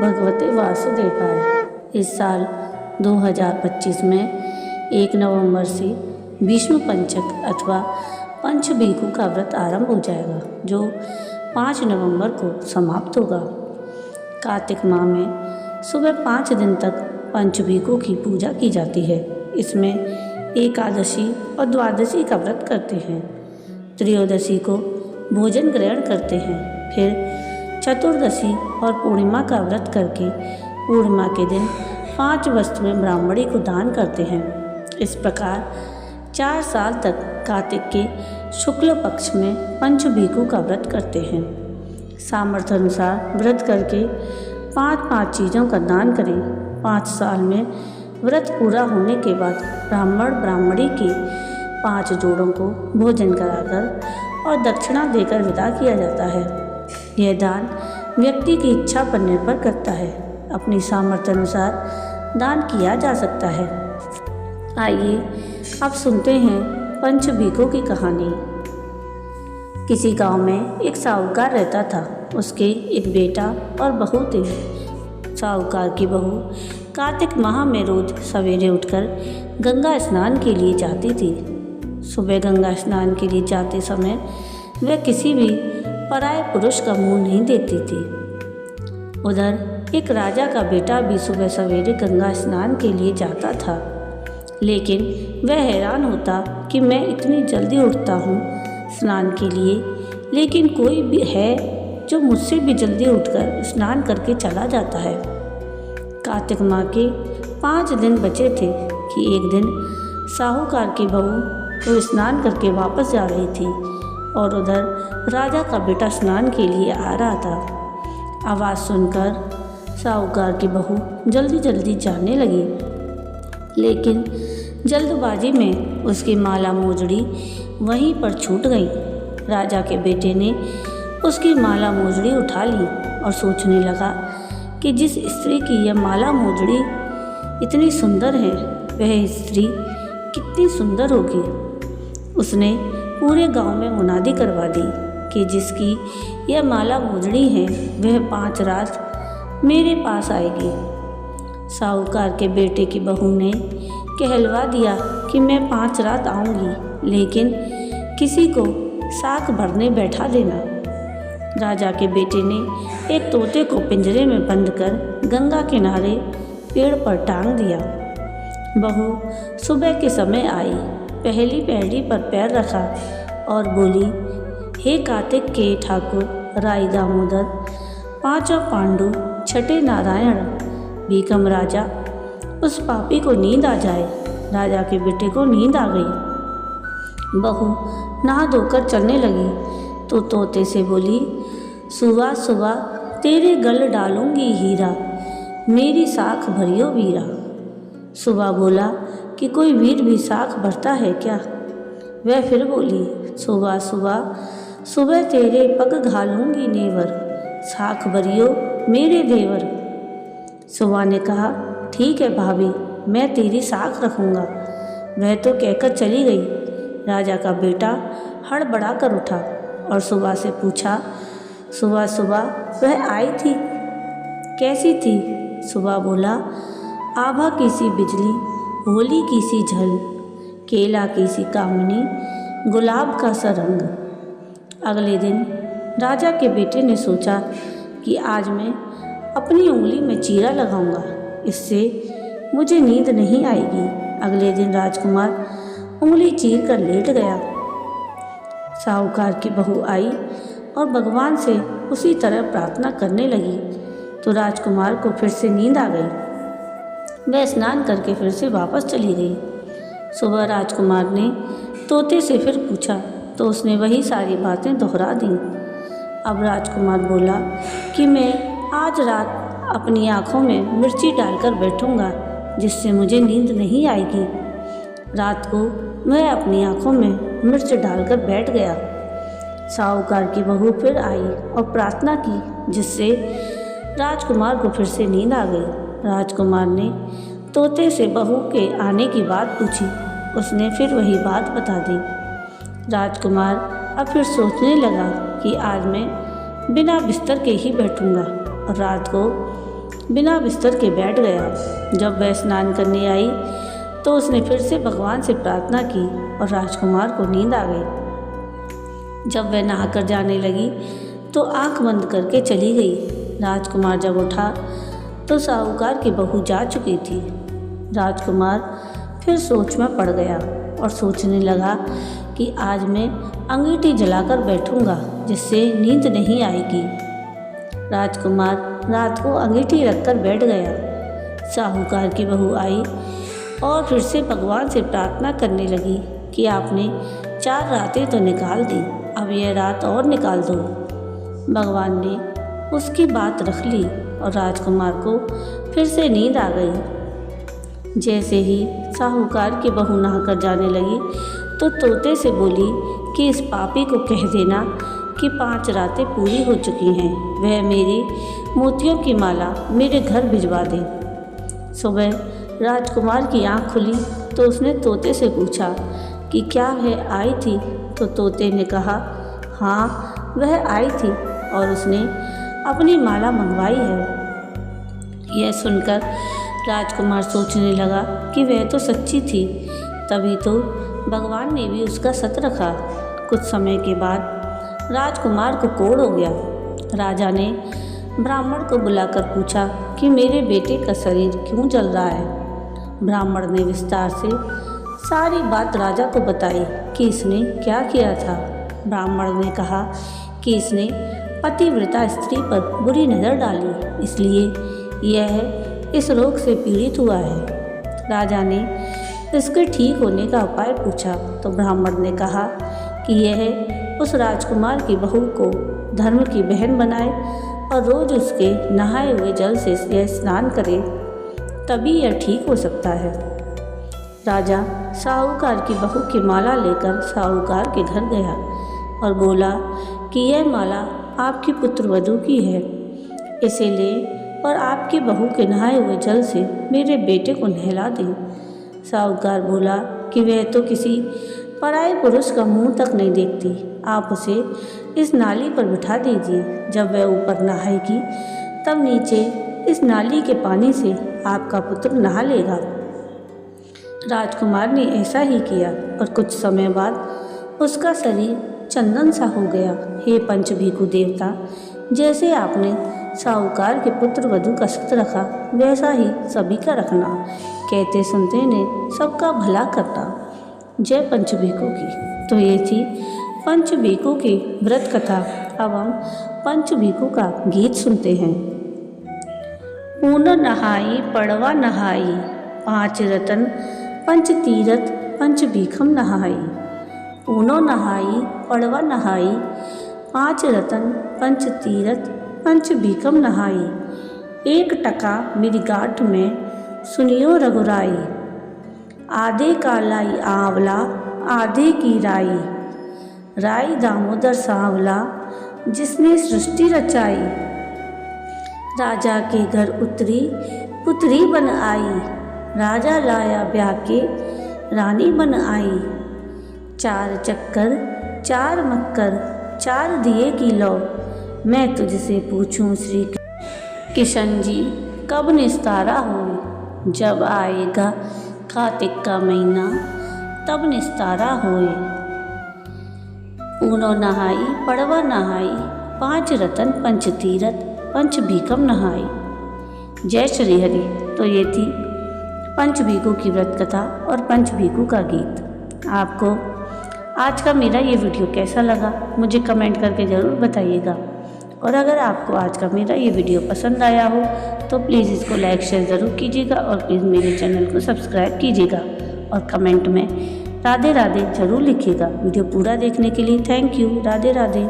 भगवते वासुदेवाय। इस साल 2025 में 1 नवंबर से भीष्म पंचक अथवा पंच बिहू का व्रत आरंभ हो जाएगा, जो 5 नवंबर को समाप्त होगा। कार्तिक माह में सुबह 5 दिन तक पंच बिहू की पूजा की जाती है। इसमें एकादशी और द्वादशी का व्रत करते हैं, त्रयोदशी को भोजन ग्रहण करते हैं, फिर चतुर्दशी और पूर्णिमा का व्रत करके पूर्णिमा के दिन 5 वस्तुएं ब्राह्मणी को दान करते हैं। इस प्रकार 4 साल तक कार्तिक के शुक्ल पक्ष में पंच बिहू का व्रत करते हैं। सामर्थ्य अनुसार व्रत करके 5-5 चीज़ों का दान करें। 5 साल में व्रत पूरा होने के बाद ब्राह्मण ब्राह्मणी के 5 जोड़ों को भोजन कराकर और दक्षिणा देकर विदा किया जाता है। यह दान व्यक्ति की इच्छा पर निर्भर करता है। अपनी सामर्थ्य अनुसार दान किया जा सकता है। आइए अब सुनते हैं पंच बिहू की कहानी। किसी गांव में एक साहूकार रहता था। उसके एक बेटा और बहू थे। साहूकार की बहू कार्तिक माह में रोज सवेरे उठकर गंगा स्नान के लिए जाती थी। सुबह गंगा स्नान के लिए जाते समय वह किसी भी पराये पुरुष का मुंह नहीं देखती थी। उधर एक राजा का बेटा भी सुबह सवेरे गंगा स्नान के लिए जाता था, लेकिन वह हैरान होता कि मैं इतनी जल्दी उठता हूँ स्नान के लिए, लेकिन कोई भी है जो मुझसे भी जल्दी उठकर स्नान करके चला जाता है। कार्तिक माह के 5 दिन बचे थे कि एक दिन साहूकार की बहू तो स्नान करके वापस जा रही थी और उधर राजा का बेटा स्नान के लिए आ रहा था। आवाज़ सुनकर साहूकार की बहू जल्दी जल्दी जाने लगी, लेकिन जल्दबाजी में उसकी माला मोजड़ी वहीं पर छूट गई। राजा के बेटे ने उसकी माला मोजड़ी उठा ली और सोचने लगा कि जिस स्त्री की यह माला मोजड़ी इतनी सुंदर है, वह स्त्री कितनी सुंदर होगी। उसने पूरे गांव में मुनादी करवा दी कि जिसकी यह माला मोजड़ी है वह 5 रात मेरे पास आएगी। साहूकार के बेटे की बहू ने कहलवा दिया कि मैं 5 रात आऊँगी, लेकिन किसी को साख भरने बैठा देना। राजा के बेटे ने एक तोते को पिंजरे में बंद कर गंगा किनारे पेड़ पर टांग दिया। बहू सुबह के समय आई, पहली पैड़ी पर पैर रखा और बोली, हे कार्तिक के ठाकुर राई दामोदर, 5 पांडु, छठे नारायण, भीकम राजा, उस पापी को नींद आ जाए। राजा के बेटे को नींद आ गई। बहू नहा धोकर चलने लगी तो तोते से बोली, सुबह सुबह तेरे गल डालूंगी हीरा, मेरी साख भरियो वीरा। सुबह बोला कि कोई वीर भी साख भरता है क्या? वह फिर बोली, सुबह सुबह सुबह तेरे पग घालूंगी नेवर, साख भरियो मेरे देवर। सुबह ने कहा, ठीक है भाभी, मैं तेरी साख रखूँगा। वह तो कहकर चली गई। राजा का बेटा हड़बड़ा कर उठा और सुबह से पूछा, सुबह सुबह वह आई थी, कैसी थी? सुबह बोला, आभा की सी बिजली, होली की सी झल, केला की सी कामनी, गुलाब का सा रंग। अगले दिन राजा के बेटे ने सोचा कि आज मैं अपनी उंगली में चीरा लगाऊंगा, इससे मुझे नींद नहीं आएगी। अगले दिन राजकुमार उंगली चीर कर लेट गया। साहूकार की बहू आई और भगवान से उसी तरह प्रार्थना करने लगी तो राजकुमार को फिर से नींद आ गई। वह स्नान करके फिर से वापस चली गई। सुबह राजकुमार ने तोते से फिर पूछा तो उसने वही सारी बातें दोहरा दी। अब राजकुमार बोला कि मैं आज रात अपनी आँखों में मिर्ची डालकर बैठूंगा, जिससे मुझे नींद नहीं आएगी। रात को वह अपनी आँखों में मिर्च डालकर बैठ गया। साहूकार की बहू फिर आई और प्रार्थना की, जिससे राजकुमार को फिर से नींद आ गई। राजकुमार ने तोते से बहू के आने की बात पूछी। उसने फिर वही बात बता दी। राजकुमार अब फिर सोचने लगा कि आज मैं बिना बिस्तर के ही बैठूंगा और रात को बिना बिस्तर के बैठ गया। जब वह स्नान करने आई तो उसने फिर से भगवान से प्रार्थना की और राजकुमार को नींद आ गई। जब वह नहाकर जाने लगी तो आंख बंद करके चली गई। राजकुमार जब उठा तो साहूकार की बहू जा चुकी थी। राजकुमार फिर सोच में पड़ गया और सोचने लगा कि आज मैं अंगीठी जलाकर बैठूंगा जिससे नींद नहीं आएगी। राजकुमार रात को अंगीठी रखकर बैठ गया। साहूकार की बहू आई और फिर से भगवान से प्रार्थना करने लगी कि आपने 4 रातें तो निकाल दी, अब यह रात और निकाल दो। भगवान ने उसकी बात रख ली और राजकुमार को फिर से नींद आ गई। जैसे ही साहूकार की बहू नहाकर जाने लगी तो तोते से बोली कि इस पापी को कह देना कि 5 रातें पूरी हो चुकी हैं, वह मेरी मोतियों की माला मेरे घर भिजवा दे। सुबह राजकुमार की आंख खुली तो उसने तोते से पूछा कि क्या वह आई थी, तो तोते ने कहा हाँ वह आई थी और उसने अपनी माला मंगवाई है। यह सुनकर राजकुमार सोचने लगा कि वह तो सच्ची थी, तभी तो भगवान ने भी उसका सत रखा। कुछ समय के बाद राजकुमार को कोढ़ हो गया। राजा ने ब्राह्मण को बुलाकर पूछा कि मेरे बेटे का शरीर क्यों जल रहा है। ब्राह्मण ने विस्तार से सारी बात राजा को बताई कि इसने क्या किया था। ब्राह्मण ने कहा कि इसने पतिव्रता स्त्री पर बुरी नज़र डाली, इसलिए यह इस रोग से पीड़ित हुआ है। राजा ने इसके ठीक होने का उपाय पूछा तो ब्राह्मण ने कहा कि यह उस राजकुमार की बहू को धर्म की बहन बनाए और रोज़ उसके नहाए हुए जल से यह स्नान करे, तभी यह ठीक हो सकता है। राजा साहूकार की बहू की माला लेकर साहूकार के घर गया और बोला कि यह माला आपकी पुत्रवधू की है, इसे ले और आपकी बहू के नहाए हुए जल से मेरे बेटे को नहला दें। साहूकार बोला कि वह तो किसी पराये पुरुष का मुंह तक नहीं देखती, आप उसे इस नाली पर बिठा दीजिए। जब वह ऊपर नहाएगी तब नीचे इस नाली के पानी से आपका पुत्र नहा लेगा। राजकुमार ने ऐसा ही किया और कुछ समय बाद उसका शरीर चंदन सा हो गया। हे पंचभीखु देवता, जैसे आपने साहूकार के पुत्र वधू का सत रखा वैसा ही सभी का रखना। कहते सुनते ने सबका भला करना। जय पंचभीखु की। तो ये थी पंचभीखु की व्रत कथा। अब हम पंचभीखु का गीत सुनते हैं। पूर्ण नहाई पड़वा नहाई, 5 रतन पंच तीरथ पंच भीखम नहाई। पूनो नहाई पड़वा नहाई, 5 रतन पंच तीरथ पंच भीखम नहाई। 1 टका मेरी गांठ में सुनियो रघुराई, आधे का लाई आंवला आधे की राई। राई दामोदर सांवला जिसने सृष्टि रचाई, राजा के घर उतरी पुत्री बन आई। राजा लाया ब्याह के रानी बन आई। 4 चक्कर 4 मक्कर 4 दिए की लौ, मैं तुझसे पूछूं श्री किशन जी कब निस्तारा होए। जब आएगा कार्तिक का महीना तब निस्तारा होए। पूनो नहाई पड़वा नहाई, 5 रतन पंच तीरथ पंच भीखम नहाई। जय श्री हरि। तो ये थी पंचभीखु की व्रत कथा और पंचभीखु का गीत। आपको आज का मेरा ये वीडियो कैसा लगा मुझे कमेंट करके ज़रूर बताइएगा। और अगर आपको आज का मेरा ये वीडियो पसंद आया हो तो प्लीज़ इसको लाइक शेयर ज़रूर कीजिएगा और प्लीज़ मेरे चैनल को सब्सक्राइब कीजिएगा और कमेंट में राधे राधे ज़रूर लिखिएगा। वीडियो पूरा देखने के लिए थैंक यू। राधे राधे।